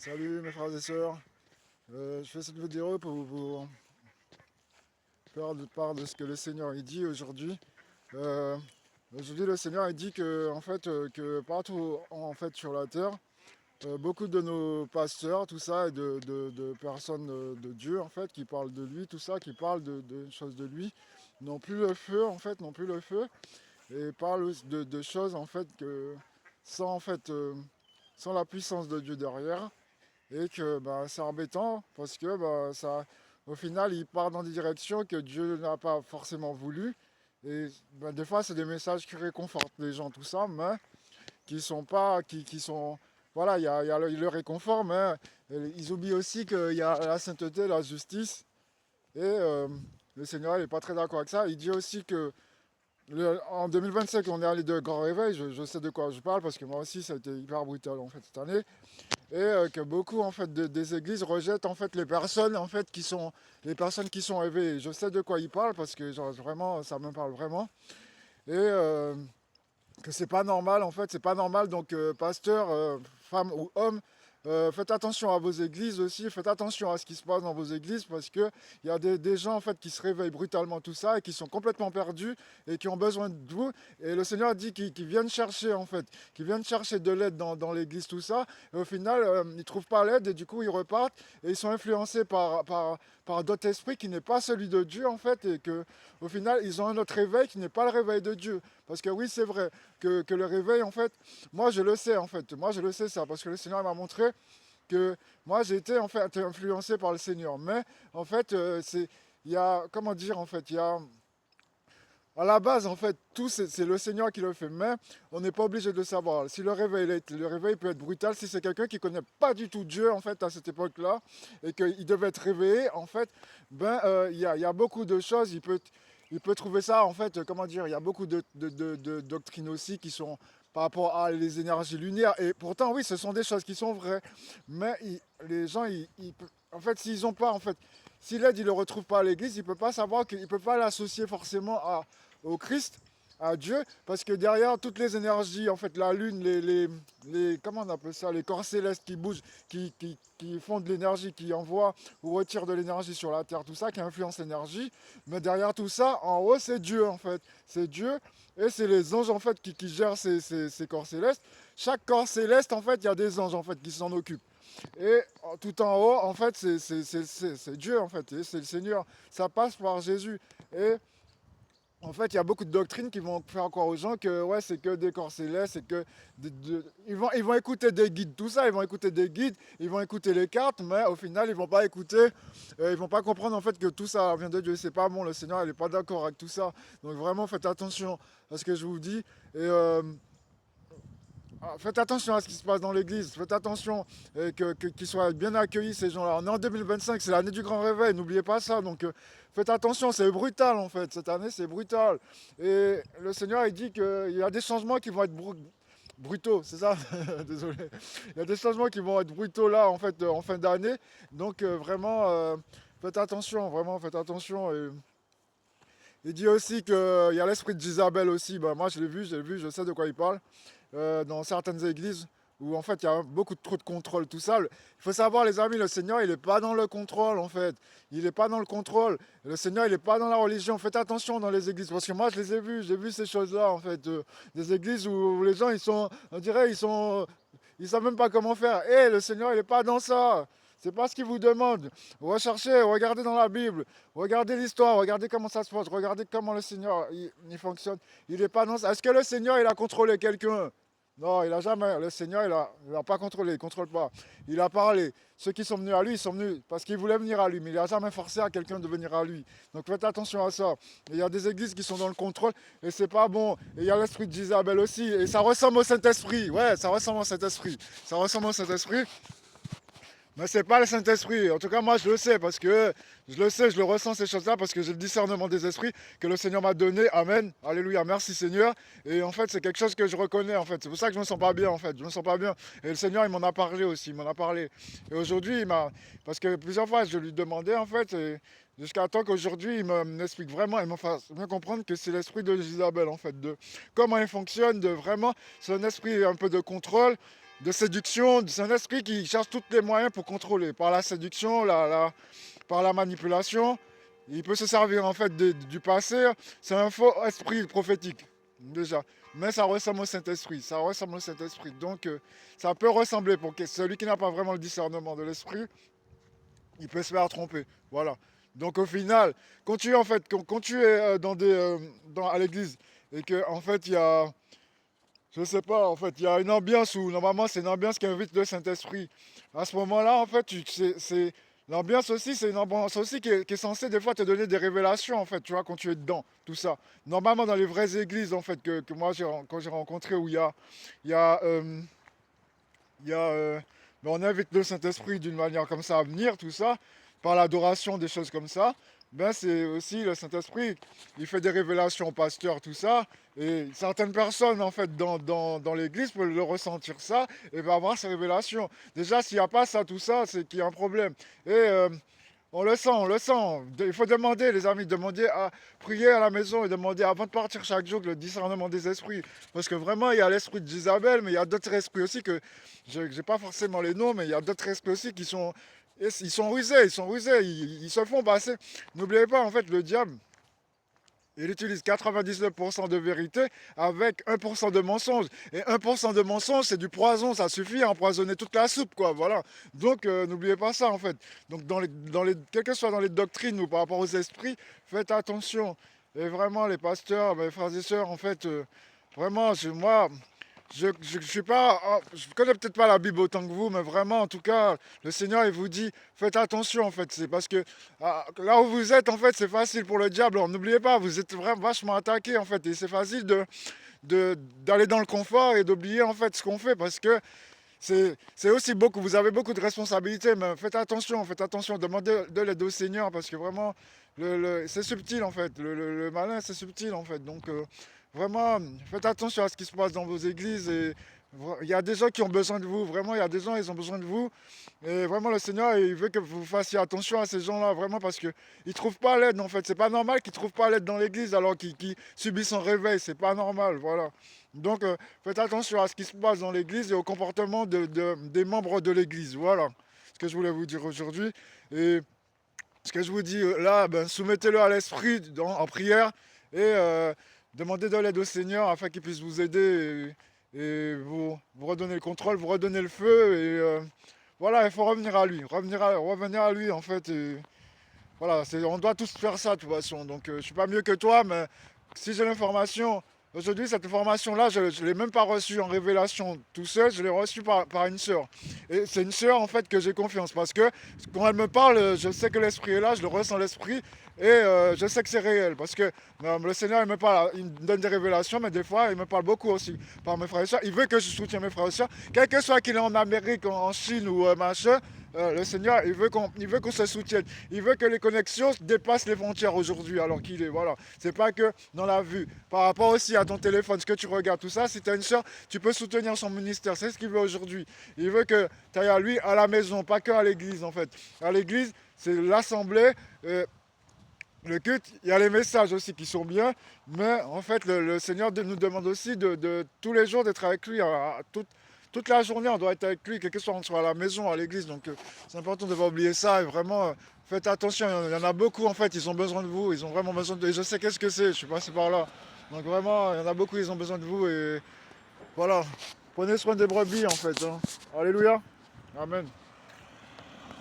Salut mes frères et sœurs. Je fais cette vidéo pour vous faire part de ce que le Seigneur il dit aujourd'hui. Euh, Aujourd'hui le Seigneur il dit que en fait que partout en fait sur la terre, beaucoup de nos pasteurs, tout ça, et de personnes de Dieu en fait qui parlent de lui, tout ça, qui parlent de choses de lui, n'ont plus le feu en fait, n'ont plus le feu et parlent de choses en fait que sans en fait sans la puissance de Dieu derrière. Et que bah, c'est embêtant parce que bah, ça, au final, il part dans des directions que Dieu n'a pas forcément voulu. Et bah, des fois, c'est des messages qui réconfortent les gens, tout ça, mais qui sont pas, qui sont, voilà, il y a le réconfort, mais ils oublient aussi qu'il y a la sainteté, la justice. Et le Seigneur, il n'est pas très d'accord avec ça. Il dit aussi que en 2025, on est allé de grand réveil. Je sais de quoi je parle parce que moi aussi, ça a été hyper brutal en fait cette année et que beaucoup en fait des églises rejettent en fait les personnes en fait qui sont éveillées. Je sais de quoi ils parlent parce que genre, vraiment ça me parle vraiment et que c'est pas normal en fait, c'est pas normal donc pasteur, femme ou homme, faites attention à vos églises aussi, faites attention à ce qui se passe dans vos églises parce que il y a des gens en fait qui se réveillent brutalement tout ça et qui sont complètement perdus et qui ont besoin de vous. Et le Seigneur a dit qu'ils viennent chercher en fait, qu'ils viennent chercher de l'aide dans l'église tout ça. Et au final, ils trouvent pas l'aide et du coup ils repartent et ils sont influencés par d'autres esprits qui n'est pas celui de Dieu en fait et que au final ils ont un autre réveil qui n'est pas le réveil de Dieu. Parce que oui c'est vrai que le réveil en fait, moi je le sais en fait, moi je le sais ça parce que le Seigneur m'a montré que moi j'ai été en fait influencé par le Seigneur. Mais en fait, il y a, comment dire en fait, il y a, à la base en fait, tout c'est le Seigneur qui le fait. Mais on n'est pas obligé de le savoir. Si le réveil peut être brutal, si c'est quelqu'un qui connaît pas du tout Dieu en fait à cette époque-là et qu'il devait être réveillé, en fait, ben il y a beaucoup de choses. Il peut trouver ça en fait, comment dire, il y a beaucoup de doctrines aussi qui sont par rapport à les énergies lunaires. Et pourtant, oui, ce sont des choses qui sont vraies. Mais les gens, en fait, s'ils n'ont pas, en fait, si l'aide, ils ne le retrouvent pas à l'église, il ne peut pas savoir qu'il ne peut pas l'associer forcément au Christ, à Dieu, parce que derrière toutes les énergies, en fait, la lune, comment on appelle ça, les corps célestes qui bougent, qui font de l'énergie, qui envoient ou retirent de l'énergie sur la terre, tout ça, qui influence l'énergie. Mais derrière tout ça, en haut, c'est Dieu, en fait. C'est Dieu et c'est les anges, en fait, qui gèrent ces corps célestes. Chaque corps céleste, en fait, il y a des anges, en fait, qui s'en occupent. Et tout en haut, en fait, c'est Dieu, en fait, et c'est le Seigneur. Ça passe par Jésus. Et en fait, il y a beaucoup de doctrines qui vont faire croire aux gens que ouais, c'est que des corps célestes, c'est que ils vont écouter des guides, tout ça, ils vont écouter des guides, ils vont écouter les cartes, mais au final, ils vont pas écouter, ils vont pas comprendre en fait que tout ça vient de Dieu. C'est pas bon, le Seigneur, il est pas d'accord avec tout ça. Donc vraiment, faites attention à ce que je vous dis et faites attention à ce qui se passe dans l'église, faites attention qu'ils soient bien accueillis ces gens-là. On est en 2025, c'est l'année du grand réveil, n'oubliez pas ça. Donc faites attention, c'est brutal en fait, cette année c'est brutal. Et le Seigneur il dit qu'il y a des changements qui vont être brutaux, c'est ça. Désolé. Il y a des changements qui vont être brutaux là en fait en fin d'année. Donc vraiment faites attention, vraiment faites attention. Et il dit aussi qu'il y a l'esprit d'Isabelle aussi. Ben, moi, je l'ai vu, je sais de quoi il parle. Dans certaines églises où en fait il y a beaucoup trop de contrôle, tout ça. Il faut savoir, les amis, le Seigneur, il n'est pas dans le contrôle en fait. Il n'est pas dans le contrôle. Le Seigneur, il n'est pas dans la religion. Faites attention dans les églises parce que moi, je les ai vus, j'ai vu ces choses-là en fait. Des églises où les gens, ils sont, on dirait, ils savent même pas comment faire. Et le Seigneur, il n'est pas dans ça. C'est pas ce qu'il vous demande. Recherchez, regardez dans la Bible, regardez l'histoire, regardez comment ça se passe, regardez comment le Seigneur il fonctionne. Il n'est pas dans ça. Est-ce que le Seigneur il a contrôlé quelqu'un? Non, il a jamais. Le Seigneur il a pas contrôlé, il ne contrôle pas. Il a parlé. Ceux qui sont venus à lui, ils sont venus parce qu'ils voulaient venir à lui, mais il n'a jamais forcé à quelqu'un de venir à lui. Donc faites attention à ça. Et il y a des églises qui sont dans le contrôle et c'est pas bon. Et il y a l'esprit d'Isabelle aussi. Et ça ressemble au Saint-Esprit. Ouais, ça ressemble au Saint-Esprit. Ça ressemble au Saint-Esprit. Mais c'est pas le Saint-Esprit. En tout cas, moi, je le sais parce que je le sais, je le ressens ces choses-là parce que j'ai le discernement des esprits que le Seigneur m'a donné. Amen. Alléluia. Merci Seigneur. Et en fait, c'est quelque chose que je reconnais en fait. C'est pour ça que je me sens pas bien en fait. Je me sens pas bien. Et le Seigneur, il m'en a parlé aussi. Il m'en a parlé. Et aujourd'hui, parce que plusieurs fois, je lui demandais en fait. Et jusqu'à temps qu'aujourd'hui, m'explique vraiment, il me fasse bien comprendre que c'est l'esprit de Isabelle en fait, de comment il fonctionne, de vraiment, c'est un esprit un peu de contrôle, de séduction. C'est un esprit qui cherche tous les moyens pour contrôler. Par la séduction, par la manipulation. Il peut se servir en fait du passé. C'est un faux esprit prophétique, déjà. Mais ça ressemble au Saint-Esprit. Ça ressemble au Saint-Esprit. Donc, ça peut ressembler pour celui qui n'a pas vraiment le discernement de l'esprit, il peut se faire tromper. Voilà. Donc, au final, quand tu es, en fait, quand tu es à l'église et que en fait, il y a, je sais pas, en fait, il y a une ambiance où normalement c'est une ambiance qui invite le Saint-Esprit. À ce moment-là, en fait, l'ambiance aussi, c'est une ambiance aussi qui est censée des fois te donner des révélations, en fait, tu vois, quand tu es dedans, tout ça. Normalement, dans les vraies églises, en fait, que moi, quand j'ai rencontré, où il y a, il y a mais on invite le Saint-Esprit d'une manière comme ça à venir, tout ça, par l'adoration, des choses comme ça. Ben c'est aussi le Saint-Esprit, il fait des révélations au pasteur, tout ça. Et certaines personnes, en fait, dans l'église peuvent le ressentir ça et va avoir ces révélations. Déjà, s'il n'y a pas ça, tout ça, c'est qu'il y a un problème. Et on le sent, on le sent. Il faut demander, les amis, demander à prier à la maison et demander avant de partir chaque jour le discernement des esprits. Parce que vraiment, il y a l'esprit d'Isabelle, mais il y a d'autres esprits aussi que je n'ai pas forcément les noms, mais il y a d'autres esprits aussi ils sont rusés, ils se font passer. N'oubliez pas, en fait, le diable, il utilise 99% de vérité avec 1% de mensonge. Et 1% de mensonge, c'est du poison, ça suffit à empoisonner toute la soupe, quoi. Voilà. Donc, n'oubliez pas ça, en fait. Donc, quel que soit dans les doctrines ou par rapport aux esprits, faites attention. Et vraiment, les pasteurs, mes frères et sœurs, en fait, vraiment, moi, je suis pas, je connais peut-être pas la Bible autant que vous, mais vraiment, en tout cas, le Seigneur, il vous dit, faites attention, en fait. C'est parce que là où vous êtes, en fait, c'est facile pour le diable. Alors, n'oubliez pas, vous êtes vraiment vachement attaqué, en fait. Et c'est facile d'aller dans le confort et d'oublier, en fait, ce qu'on fait. Parce que c'est aussi beaucoup, vous avez beaucoup de responsabilités, mais faites attention, demandez de l'aide au Seigneur. Parce que vraiment, c'est subtil, en fait. Le malin, c'est subtil, en fait. Donc, vraiment, faites attention à ce qui se passe dans vos églises. Et il y a des gens qui ont besoin de vous. Vraiment, il y a des gens, ils ont besoin de vous. Et vraiment, le Seigneur, il veut que vous fassiez attention à ces gens-là, vraiment, parce qu'ils ne trouvent pas l'aide, en fait. C'est pas normal qu'ils ne trouvent pas l'aide dans l'église alors qu'ils subissent un réveil. C'est pas normal, voilà. Donc, faites attention à ce qui se passe dans l'église et au comportement des membres de l'église. Voilà ce que je voulais vous dire aujourd'hui. Et ce que je vous dis là, ben, soumettez-le à l'esprit en prière et demandez de l'aide au Seigneur afin qu'il puisse vous aider et vous redonner le contrôle, vous redonner le feu. Et voilà, il faut revenir à lui, revenir à lui en fait. Et, voilà, on doit tous faire ça de toute façon. Donc je suis pas mieux que toi, mais si j'ai l'information, aujourd'hui cette information-là, je ne l'ai même pas reçue en révélation tout seul, je l'ai reçue par une sœur. Et c'est une sœur en fait que j'ai confiance parce que quand elle me parle, je sais que l'esprit est là, je le ressens l'esprit et je sais que c'est réel parce que le Seigneur il me parle, il me donne des révélations, mais des fois il me parle beaucoup aussi par mes frères et sœurs. Il veut que je soutienne mes frères et sœurs, quel que soit qu'il est en Amérique, en Chine ou machin. Le Seigneur, il veut qu'on se soutienne. Il veut que les connexions dépassent les frontières aujourd'hui, alors qu'il est. Voilà. C'est pas que dans la vue. Par rapport aussi à ton téléphone, ce que tu regardes, tout ça, si tu as une soeur, tu peux soutenir son ministère. C'est ce qu'il veut aujourd'hui. Il veut que tu ailles à lui à la maison, pas que à l'église, en fait. À l'église, c'est l'assemblée. Le culte, il y a les messages aussi qui sont bien, mais en fait, le Seigneur nous demande aussi de tous les jours d'être avec lui. Toute la journée, on doit être avec lui, quel que soit, on soit à la maison, à l'église. Donc, c'est important de ne pas oublier ça. Et vraiment, faites attention. Il y en a beaucoup, en fait, ils ont besoin de vous. Ils ont vraiment besoin de. Et je sais qu'est-ce que c'est. Je suis passé par là. Donc, vraiment, il y en a beaucoup, ils ont besoin de vous. Et voilà. Prenez soin des brebis, en fait. Hein. Alléluia. Amen.